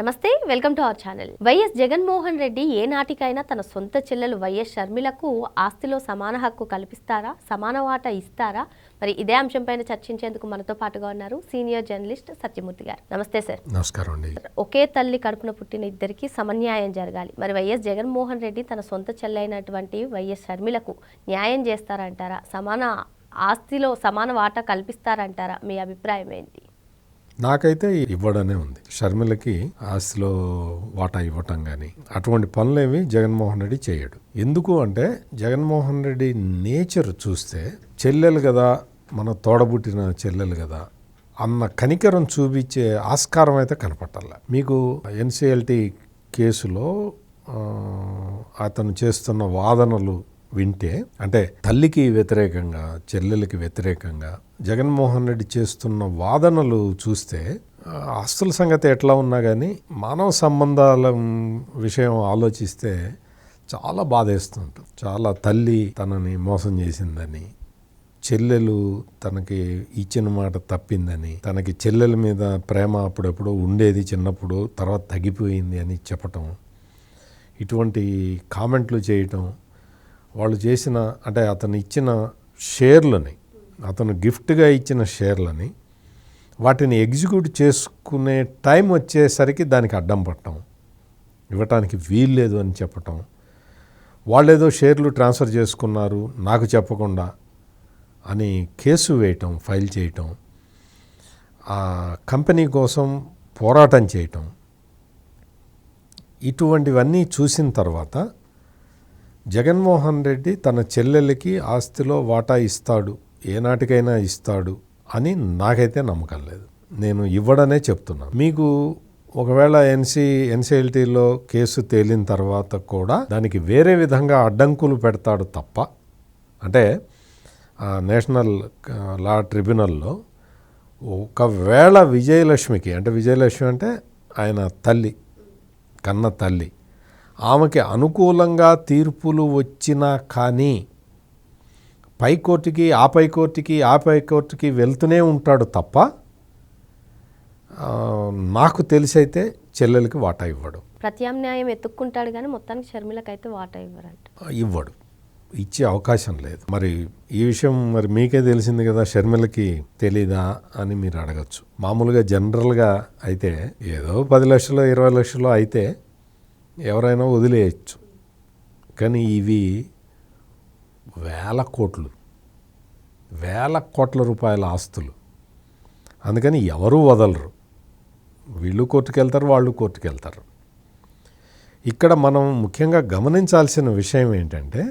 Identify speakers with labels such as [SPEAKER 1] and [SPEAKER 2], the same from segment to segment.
[SPEAKER 1] నమస్తే, welcome to our channel. YS Jaganmohan Reddy ఏ నాటికైనా తన సొంత చెల్లెలు వైఎస్ షర్మిలకు ఆస్తిలో సమాన హక్కు కల్పిస్తారా, సమాన వాటా ఇస్తారా? మరి ఇదే అంశంపైన చర్చించేందుకు మనతో పాటుగా ఉన్నారు సీనియర్ జర్నలిస్ట్ సత్యమూర్తి గారు. నమస్తే సార్.
[SPEAKER 2] నమస్కారం అండి.
[SPEAKER 1] ఒకే తల్లి కడుపున పుట్టిన ఇద్దరికి సమన్యాయం జరగాలి. మరి వైఎస్ జగన్మోహన్ రెడ్డి తన సొంత చెల్లైనటువంటి వైఎస్ షర్మిలకు న్యాయం చేస్తారంటారా, సమాన ఆస్తిలో సమాన వాటా కల్పిస్తారంటారా? మీ అభిప్రాయం ఏంటి?
[SPEAKER 2] నాకైతే ఇవ్వడనే ఉంది. షర్మిలకి ఆస్తిలో వాటా ఇవ్వటం కానీ అటువంటి పనులేవి జగన్మోహన్ రెడ్డి చేయడు. ఎందుకు అంటే జగన్మోహన్ రెడ్డి నేచర్ చూస్తే చెల్లెలు కదా, మన తోడబుట్టిన చెల్లెలు కదా అన్న కనికరం చూపించే ఆస్కారం అయితే కనపట్టాల. మీకు ఎన్సిఎల్టీ కేసులో అతను చేస్తున్న వాదనలు వింటే, అంటే తల్లికి వ్యతిరేకంగా చెల్లెలకి వ్యతిరేకంగా జగన్మోహన్ రెడ్డి చేస్తున్న వాదనలు చూస్తే ఆస్తుల సంగతి ఎట్లా ఉన్నా కానీ మానవ సంబంధాల విషయం ఆలోచిస్తే చాలా బాధేస్తుంటుంది. చాలా తల్లి తనని మోసం చేసిందని, చెల్లెలు తనకి ఇచ్చిన మాట తప్పిందని, తనకి చెల్లెల మీద ప్రేమ అప్పుడెప్పుడు ఉండేది చిన్నప్పుడు, తర్వాత తగ్గిపోయింది అని చెప్పటం, ఇటువంటి కామెంట్లు చేయటం, వాళ్ళు చేసిన అంటే అతను ఇచ్చిన షేర్లని, అతను గిఫ్ట్గా ఇచ్చిన షేర్లని వాటిని ఎగ్జిక్యూట్ చేసుకునే టైం వచ్చేసరికి దానికి అడ్డం పట్టడం, ఇవ్వటానికి వీల్లేదు అని చెప్పటం, వాళ్ళేదో షేర్లు ట్రాన్స్ఫర్ చేసుకున్నారు నాకు చెప్పకుండా అని కేసు వేయటం, ఫైల్ చేయటం, ఆ కంపెనీ కోసం పోరాటం చేయటం, ఇటువంటివన్నీ చూసిన తర్వాత జగన్మోహన్ రెడ్డి తన చెల్లెలకి ఆస్తిలో వాటా ఇస్తాడు, ఏనాటికైనా ఇస్తాడు అని నాకైతే నమ్మకం లేదు. నేను ఇవ్వడనే చెప్తున్నాను. మీకు ఒకవేళ ఎన్సిఎల్టీలో కేసు తేలిన తర్వాత కూడా దానికి వేరే విధంగా అడ్డంకులు పెడతాడు తప్ప, అంటే నేషనల్ లా ట్రిబ్యునల్లో ఒకవేళ విజయలక్ష్మికి, అంటే విజయలక్ష్మి అంటే ఆయన తల్లి, కన్న తల్లి, ఆమెకి అనుకూలంగా తీర్పులు వచ్చినా కానీ పైకోర్టుకి ఆ పైకోర్టుకి వెళ్తూనే ఉంటాడు తప్ప నాకు తెలిసైతే చెల్లెలకి వాటా ఇవ్వడు.
[SPEAKER 1] ప్రత్యామ్నాయం ఎత్తుక్కుంటాడు కానీ మొత్తానికి షర్మిలకైతే వాటా
[SPEAKER 2] ఇవ్వడు, ఇచ్చే అవకాశం లేదు. మరి ఈ విషయం మరి మీకే తెలిసింది కదా, షర్మిలకి తెలీదా అని మీరు అడగచ్చు. మామూలుగా జనరల్గా అయితే ఏదో 10 లక్షలు 20 లక్షలు అయితే ఎవరైనా వదిలేయచ్చు, కానీ ఇవి వేల కోట్ల రూపాయల ఆస్తులు. అందుకని ఎవరూ వదలరు. వీళ్ళు కోర్టుకు వెళ్తారు, వాళ్ళు కోర్టుకు వెళ్తారు. ఇక్కడ మనం ముఖ్యంగా గమనించాల్సిన విషయం ఏంటంటే,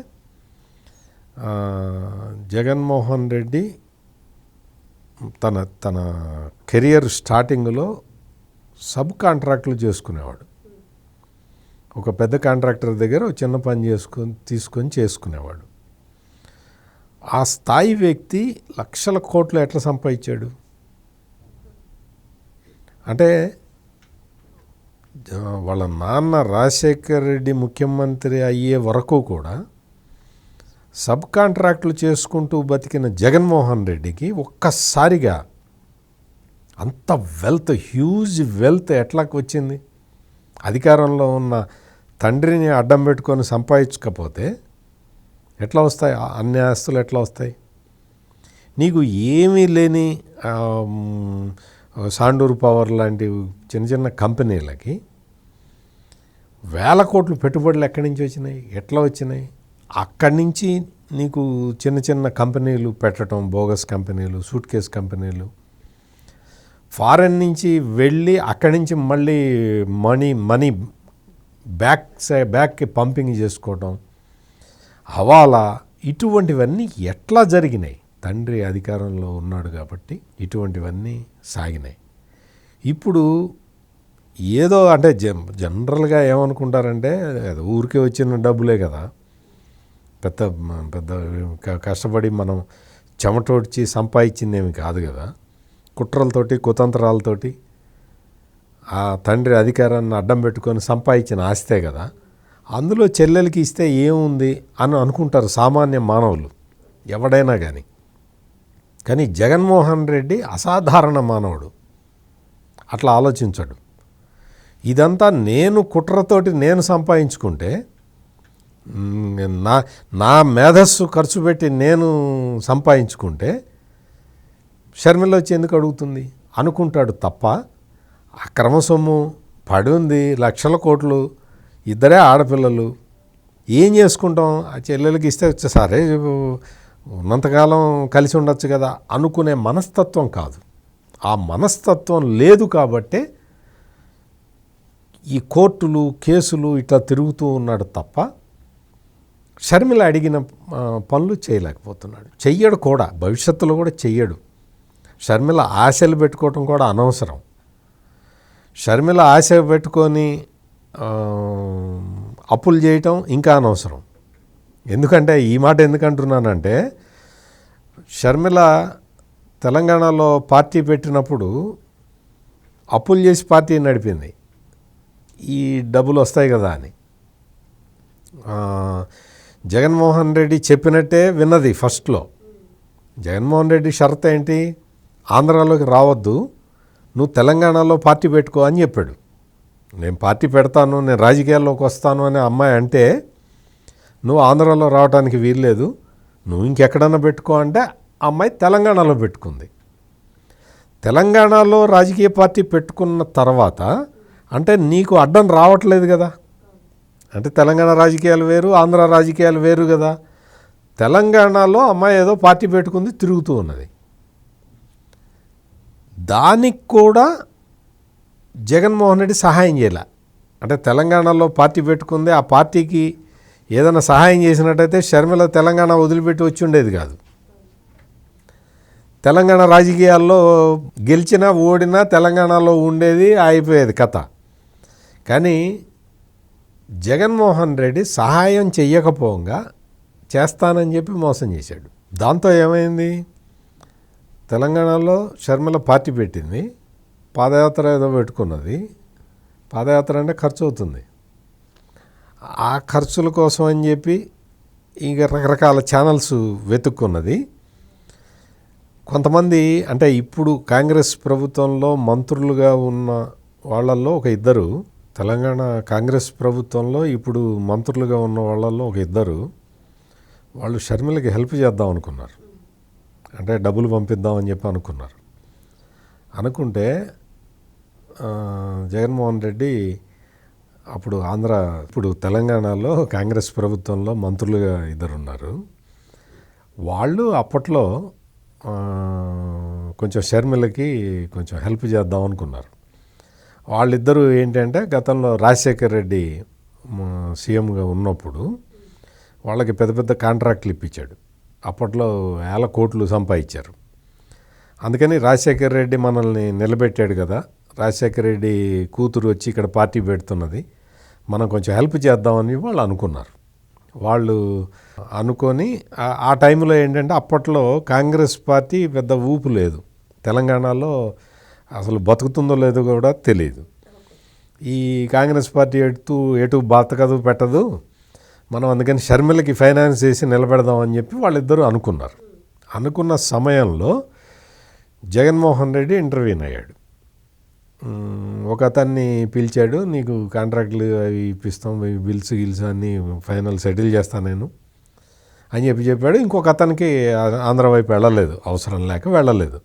[SPEAKER 2] జగన్మోహన్ రెడ్డి తన కెరియర్ స్టార్టింగ్లో సబ్ కాంట్రాక్టులు చేసుకునేవాడు. ఒక పెద్ద కాంట్రాక్టర్ దగ్గర చిన్న పని తీసుకొని చేసుకునేవాడు. ఆ స్థాయి వ్యక్తి లక్షల కోట్లు ఎట్లా సంపాదించాడు? అంటే వాళ్ళ నాన్న రాజశేఖర్ రెడ్డి ముఖ్యమంత్రి అయ్యే వరకు కూడా సబ్ కాంట్రాక్టులు చేసుకుంటూ బతికిన జగన్మోహన్ రెడ్డికి ఒక్కసారిగా అంత వెల్త్, హ్యూజ్ వెల్త్ ఎట్లా వచ్చింది? అధికారంలో ఉన్న తండ్రిని అడ్డం పెట్టుకొని సంపాదించకపోతే ఎట్లా వస్తాయి అన్ని ఆస్తులు? ఎట్లా వస్తాయి? నీకు ఏమీ లేని సాండూరు పవర్ లాంటి చిన్న చిన్న కంపెనీలకి వేల కోట్లు పెట్టుబడులు ఎక్కడి నుంచి వచ్చినాయి? ఎట్లా వచ్చినాయి? అక్కడి నుంచి నీకు చిన్న చిన్న కంపెనీలు పెట్టడం, బోగస్ కంపెనీలు, సూట్ కేస్ కంపెనీలు, ఫారెన్ నుంచి వెళ్ళి అక్కడి నుంచి మళ్ళీ మనీ బ్యాక్కి పంపింగ్ చేసుకోవడం, హవాలా, ఇటువంటివన్నీ ఎట్లా జరిగినాయి? తండ్రి అధికారంలో ఉన్నాడు కాబట్టి ఇటువంటివన్నీ సాగినాయి. ఇప్పుడు ఏదో అంటే జనరల్గా ఏమనుకుంటారంటే అది ఊరికే వచ్చిన డబ్బులే కదా, పెద్ద కష్టపడి మనం చెమటోడ్చి సంపాదించిందేమి కాదు కదా, కుట్రలతోటి కుతంత్రాలతోటి ఆ తండ్రి అధికారాన్ని అడ్డం పెట్టుకొని సంపాదించిన ఆస్తే కదా, అందులో చెల్లెలకి ఇస్తే ఏముంది అని అనుకుంటారు సామాన్య మానవులు ఎవడైనా కానీ. కానీ జగన్మోహన్ రెడ్డి అసాధారణ మానవుడు, అట్లా ఆలోచించడు. ఇదంతా నేను కుట్రతోటి నేను సంపాదించుకుంటే, నా నా మేధస్సు ఖర్చు పెట్టి నేను సంపాదించుకుంటే షర్మిల వచ్చి ఎందుకు అడుగుతుంది అనుకుంటాడు తప్ప, అక్రమ సొమ్ము పడి ఉంది, లక్షల కోట్లు, ఇద్దరే ఆడపిల్లలు, ఏం చేసుకుంటాం, ఆ చెల్లెలకి ఇస్తే సరే ఉన్నంతకాలం కలిసి ఉండొచ్చు కదా అనుకునే మనస్తత్వం కాదు. ఆ మనస్తత్వం లేదు కాబట్టే ఈ కోర్టులు కేసులు ఇట్లా తిరుగుతూ ఉన్నాడు తప్ప షర్మిల అడిగిన పనులు చేయలేకపోతున్నాడు. చెయ్యడు కూడా, భవిష్యత్తులో కూడా చెయ్యడు. షర్మిల ఆశలు పెట్టుకోవటం కూడా అనవసరం. షర్మిల ఆశ పెట్టుకొని అప్పులు చేయటం ఇంకా అనవసరం. ఎందుకంటే ఈ మాట ఎందుకంటున్నానంటే, షర్మిల తెలంగాణలో పార్టీ పెట్టినప్పుడు అప్పులు చేసి పార్టీ నడిపింది, ఈ డబ్బులు వస్తాయి కదా అని. జగన్మోహన్ రెడ్డి చెప్పినట్టే విన్నది ఫస్ట్లో. జగన్మోహన్ రెడ్డి షరత్ ఏంటి, ఆంధ్రాలోకి రావద్దు, నువ్వు తెలంగాణలో పార్టీ పెట్టుకో అని చెప్పాడు. నేను పార్టీ పెడతాను, నేను రాజకీయాల్లోకి వస్తాను అనే అమ్మాయి అంటే, నువ్వు ఆంధ్రాలో రావడానికి వీల్లేదు, నువ్వు ఇంకెక్కడన్నా పెట్టుకో అంటే అమ్మాయి తెలంగాణలో పెట్టుకుంది. తెలంగాణలో రాజకీయ పార్టీ పెట్టుకున్న తర్వాత అంటే నీకు అడ్డం రావట్లేదు కదా, అంటే తెలంగాణ రాజకీయాలు వేరు, ఆంధ్ర రాజకీయాలు వేరు కదా. తెలంగాణలో అమ్మాయి ఏదో పార్టీ పెట్టుకుంది, తిరుగుతూ ఉన్నది. దానికి కూడా జగన్మోహన్ రెడ్డి సహాయం చేయలే. అంటే తెలంగాణలో పార్టీ పెట్టుకుంది, ఆ పార్టీకి ఏదైనా సహాయం చేసినట్టయితే షర్మిల తెలంగాణ వదిలిపెట్టి వచ్చి ఉండేది కాదు. తెలంగాణ రాజకీయాల్లో గెలిచినా ఓడినా తెలంగాణలో ఉండేది, అయిపోయేది కథ. కానీ జగన్మోహన్ రెడ్డి సహాయం చెయ్యకపోగా చేస్తానని చెప్పి మోసం చేశాడు. దాంతో ఏమైంది, తెలంగాణలో షర్మిల పార్టీ పెట్టింది, పాదయాత్ర ఏదో పెట్టుకున్నది. పాదయాత్ర అంటే ఖర్చు అవుతుంది. ఆ ఖర్చుల కోసం అని చెప్పి ఇంకా రకరకాల ఛానల్స్ వెతుక్కున్నది. కొంతమంది అంటే ఇప్పుడు కాంగ్రెస్ ప్రభుత్వంలో మంత్రులుగా ఉన్న వాళ్ళల్లో ఒక ఇద్దరు, తెలంగాణ కాంగ్రెస్ ప్రభుత్వంలో ఇప్పుడు మంత్రులుగా ఉన్న వాళ్ళల్లో ఒక ఇద్దరు, వాళ్ళు షర్మిలకి హెల్ప్ చేద్దాం అనుకున్నారు. అంటే డబ్బులు పంపిద్దామని చెప్పి అనుకున్నారు. అనుకుంటే జగన్మోహన్ రెడ్డి అప్పుడు ఇప్పుడు తెలంగాణలో కాంగ్రెస్ ప్రభుత్వంలో మంత్రులుగా ఇద్దరు ఉన్నారు. వాళ్ళు అప్పట్లో కొంచెం షర్మిలకి కొంచెం హెల్ప్ చేద్దాం అనుకున్నారు. వాళ్ళిద్దరూ ఏంటంటే గతంలో రాజశేఖర రెడ్డి సీఎంగా ఉన్నప్పుడు వాళ్ళకి పెద్ద పెద్ద కాంట్రాక్ట్లు ఇప్పించాడు. అప్పట్లో వేల కోట్లు సంపాదించారు. అందుకని రాజశేఖర రెడ్డి మనల్ని నిలబెట్టాడు కదా, రాజశేఖర రెడ్డి కూతురు వచ్చి ఇక్కడ పార్టీ పెడుతున్నది, మనం కొంచెం హెల్ప్ చేద్దామని వాళ్ళు అనుకున్నారు. వాళ్ళు అనుకొని ఆ టైంలో ఏంటంటే అప్పట్లో కాంగ్రెస్ పార్టీ పెద్ద ఊపు లేదు, తెలంగాణలో అసలు బతుకుతుందో లేదో కూడా తెలియదు. ఈ కాంగ్రెస్ పార్టీ ఎటు బతకదు పెట్టదు, మనం అందుకని షర్మిలకి ఫైనాన్స్ చేసి నిలబెడదామని చెప్పి వాళ్ళిద్దరూ అనుకున్నారు. అనుకున్న సమయంలో జగన్మోహన్ రెడ్డి ఇంటర్వ్యూన్ అయ్యాడు. ఒక అతన్ని పిలిచాడు, నీకు కాంట్రాక్ట్లు అవి ఇప్పిస్తాం, బిల్స్ అన్నీ ఫైనల్ సెటిల్ చేస్తాను నేను అని చెప్పాడు. ఇంకొక అతనికి ఆంధ్ర వైపు వెళ్ళలేదు, అవసరం లేక వెళ్ళలేదు.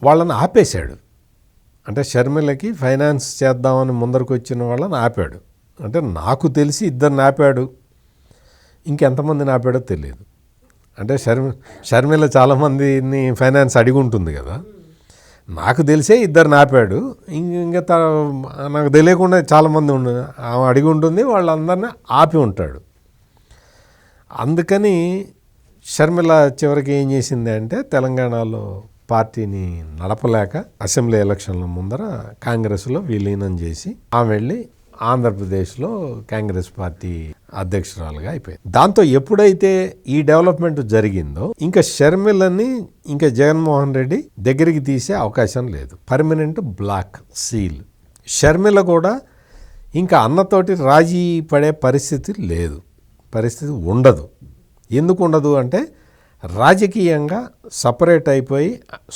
[SPEAKER 2] వాళ్ళని ఆపేశాడు. అంటే షర్మిలకి ఫైనాన్స్ చేద్దామని ముందరకు వచ్చిన వాళ్ళని ఆపాడు. అంటే నాకు తెలిసి ఇద్దరిని ఆపాడు, ఇంకెంతమందిని ఆపాడో తెలియదు. అంటే షర్మిల చాలామందిని ఫైనాన్స్ అడిగి ఉంటుంది కదా, నాకు తెలిసే ఇద్దరిని ఆపాడు. ఇంకా నాకు తెలియకుండా చాలామంది ఆమె అడిగి ఉంటుంది, వాళ్ళందరినీ ఆపి ఉంటాడు. అందుకని షర్మిల చివరికి ఏం చేసింది అంటే తెలంగాణలో పార్టీని నడపలేక అసెంబ్లీ ఎలక్షన్ల ముందర కాంగ్రెస్లో విలీనం చేసి ఆమె వెళ్ళి ఆంధ్రప్రదేశ్లో కాంగ్రెస్ పార్టీ అధ్యక్షురాలుగా అయిపోయింది. దాంతో ఎప్పుడైతే ఈ డెవలప్మెంట్ జరిగిందో ఇంకా షర్మిలని ఇంకా జగన్మోహన్ రెడ్డి దగ్గరికి తీసే అవకాశం లేదు. Permanent block seal. షర్మిల కూడా ఇంకా అన్నతోటి రాజీ పడే పరిస్థితి లేదు, పరిస్థితి ఉండదు. ఎందుకు ఉండదు అంటే రాజకీయంగా సపరేట్ అయిపోయి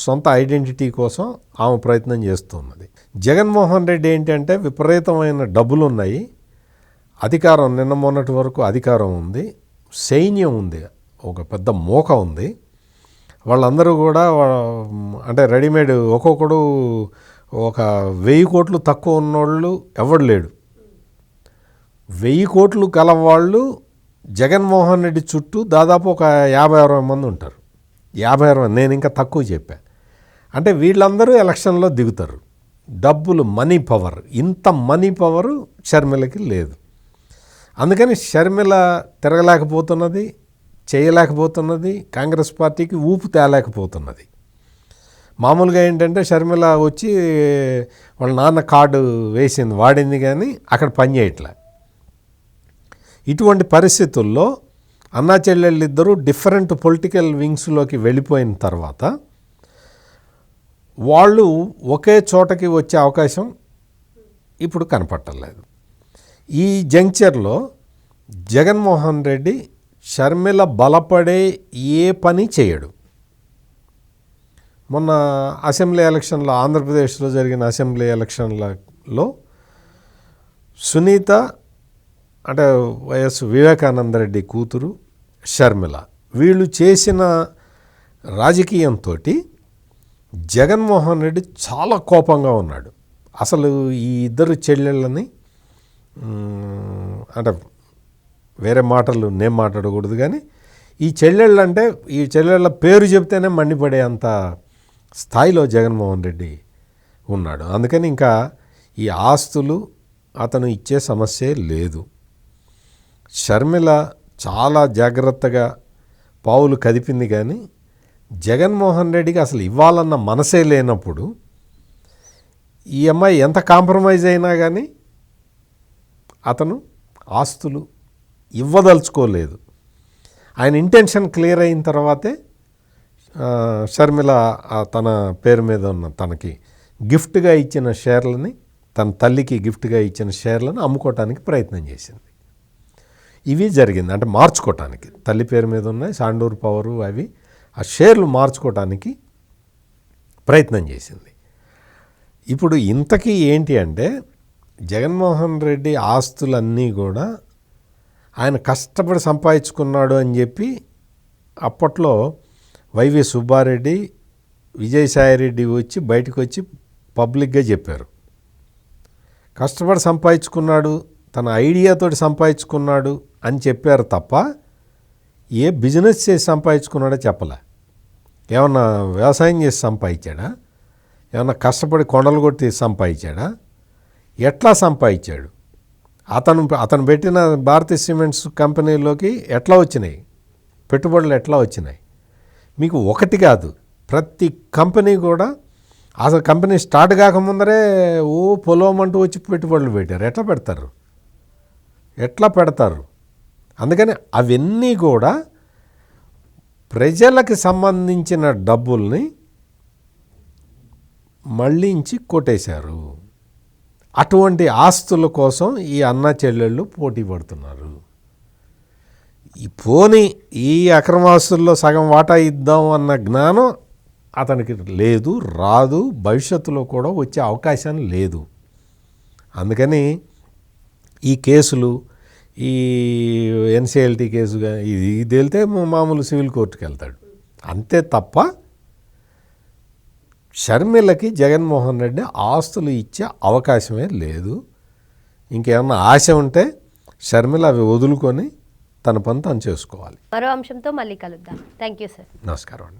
[SPEAKER 2] సొంత ఐడెంటిటీ కోసం ఆమె ప్రయత్నం చేస్తున్నది. జగన్మోహన్ రెడ్డి ఏంటంటే విపరీతమైన డబ్బులు ఉన్నాయి, అధికారం నిన్న మొన్నటి వరకు అధికారం ఉంది, సైన్యం ఉంది, ఒక పెద్ద మోక ఉంది. వాళ్ళందరూ కూడా అంటే రెడీమేడ్ ఒక్కొక్కడు ఒక 1000 కోట్లు తక్కువ ఉన్నోళ్ళు ఎవడు లేడు. 1000 కోట్లు కలవాళ్ళు జగన్మోహన్ రెడ్డి చుట్టూ దాదాపు ఒక 50-60 మంది ఉంటారు. 50-60, నేను ఇంకా తక్కువ చెప్పా. అంటే వీళ్ళందరూ ఎలక్షన్లో దిగుతారు. డబ్బులు, మనీ పవర్, ఇంత మనీ పవరు షర్మిలకి లేదు. అందుకని షర్మిల తిరగలేకపోతున్నది, చేయలేకపోతున్నది, కాంగ్రెస్ పార్టీకి ఊపు తేలేకపోతున్నది. మామూలుగా ఏంటంటే షర్మిల వచ్చి వాళ్ళ నాన్న కార్డు వేసింది, వాడింది, కానీ అక్కడ పని చేయట్లే. ఇటువంటి పరిస్థితుల్లో అన్నా చెల్లెళ్ళిద్దరూ డిఫరెంట్ పొలిటికల్ వింగ్స్లోకి వెళ్ళిపోయిన తర్వాత వాళ్ళు ఒకే చోటకి వచ్చే అవకాశం ఇప్పుడు కనపట్టలేదు. ఈ జంక్చర్లో జగన్మోహన్ రెడ్డి షర్మిల బలపడే ఏ పని చేయడు. మొన్న అసెంబ్లీ ఎలక్షన్లో, ఆంధ్రప్రదేశ్లో జరిగిన అసెంబ్లీ ఎలక్షన్లలో సునీత అంటే వైఎస్ వివేకానంద రెడ్డి కూతురు షర్మిల, వీళ్ళు చేసిన రాజకీయంతో జగన్మోహన్ రెడ్డి చాలా కోపంగా ఉన్నాడు. అసలు ఈ ఇద్దరు చెల్లెళ్ళని అంటే వేరే మాటలు నేను మాట్లాడకూడదు, కానీ ఈ చెల్లెళ్ళు అంటే ఈ చెల్లెళ్ళ పేరు చెప్తేనే మండిపడే అంత స్థాయిలో జగన్మోహన్ రెడ్డి ఉన్నాడు. అందుకని ఇంకా ఈ ఆస్తులు అతను ఇచ్చే సమస్యే లేదు. షర్మిల చాలా జాగ్రత్తగా పావులు కదిపింది, కానీ జగన్మోహన్ రెడ్డికి అసలు ఇవ్వాలన్న మనసే లేనప్పుడు ఈ అమ్మాయి ఎంత కాంప్రమైజ్ అయినా కానీ అతను ఆస్తులు ఇవ్వదలుచుకోలేదు. ఆయన ఇంటెన్షన్ క్లియర్ అయిన తర్వాతే షర్మిల తన పేరు మీద ఉన్న తనకి గిఫ్ట్గా ఇచ్చిన షేర్లని, తన తల్లికి గిఫ్ట్గా ఇచ్చిన షేర్లను అమ్ముకోవటానికి ప్రయత్నం చేసింది. ఇవి జరిగింది. అంటే మార్చుకోవటానికి, తల్లి పేరు మీద ఉన్నాయి సాండూరు పవరు, అవి ఆ షేర్లు మార్చుకోవటానికి ప్రయత్నం చేసింది. ఇప్పుడు ఇంతకీ ఏంటి అంటే జగన్మోహన్ రెడ్డి ఆస్తులన్నీ కూడా ఆయన కష్టపడి సంపాదించుకున్నాడు అని చెప్పి అప్పట్లో వైవి సుబ్బారెడ్డి, విజయసాయిరెడ్డి వచ్చి బయటకు వచ్చి పబ్లిక్గా చెప్పారు. కష్టపడి సంపాదించుకున్నాడు, తన ఐడియాతోటి సంపాదించుకున్నాడు అని చెప్పారు తప్ప ఏ బిజినెస్ చేసి సంపాదించుకున్నాడో చెప్పలే. ఏమన్నా వ్యవసాయం చేసి సంపాదించాడా, ఏమన్నా కష్టపడి కొండలు కొట్టి సంపాదించాడా, ఎట్లా సంపాదించాడు? అతను పెట్టిన భారతీయ సిమెంట్స్ కంపెనీలోకి ఎట్లా వచ్చినాయి పెట్టుబడులు, ఎట్లా వచ్చినాయి? మీకు ఒకటి కాదు, ప్రతి కంపెనీ కూడా అసలు కంపెనీ స్టార్ట్ కాకముందరే పొలమంటూ వచ్చి పెట్టుబడులు పెట్టారు. ఎట్లా పెడతారు? అందుకని అవన్నీ కూడా ప్రజలకు సంబంధించిన డబ్బుల్ని మళ్ళించి కొట్టేశారు. అటువంటి ఆస్తుల కోసం ఈ అన్నా చెల్లెళ్ళు పోటీ పడుతున్నారు. ఈ అక్రమాస్తుల్లో సగం వాటా ఇద్దాం అన్న జ్ఞానం అతనికి లేదు, రాదు, భవిష్యత్తులో కూడా వచ్చే అవకాశం లేదు. అందుకని ఈ కేసులు, ఈ ఎన్సిఎల్టీ కేసుగా ఇది తేలితే మామూలు సివిల్ కోర్టుకి వెళ్తాడు అంతే తప్ప షర్మిలకి జగన్మోహన్ రెడ్డి ఆస్తులు ఇచ్చే అవకాశమే లేదు. ఇంకేమన్నా ఆశ ఉంటే షర్మిల అవి వదులుకొని తన పని తను చేసుకోవాలి.
[SPEAKER 1] మరో అంశంతో మళ్ళీ కలుద్దాం. Thank you sir.
[SPEAKER 2] నమస్కారం అండి.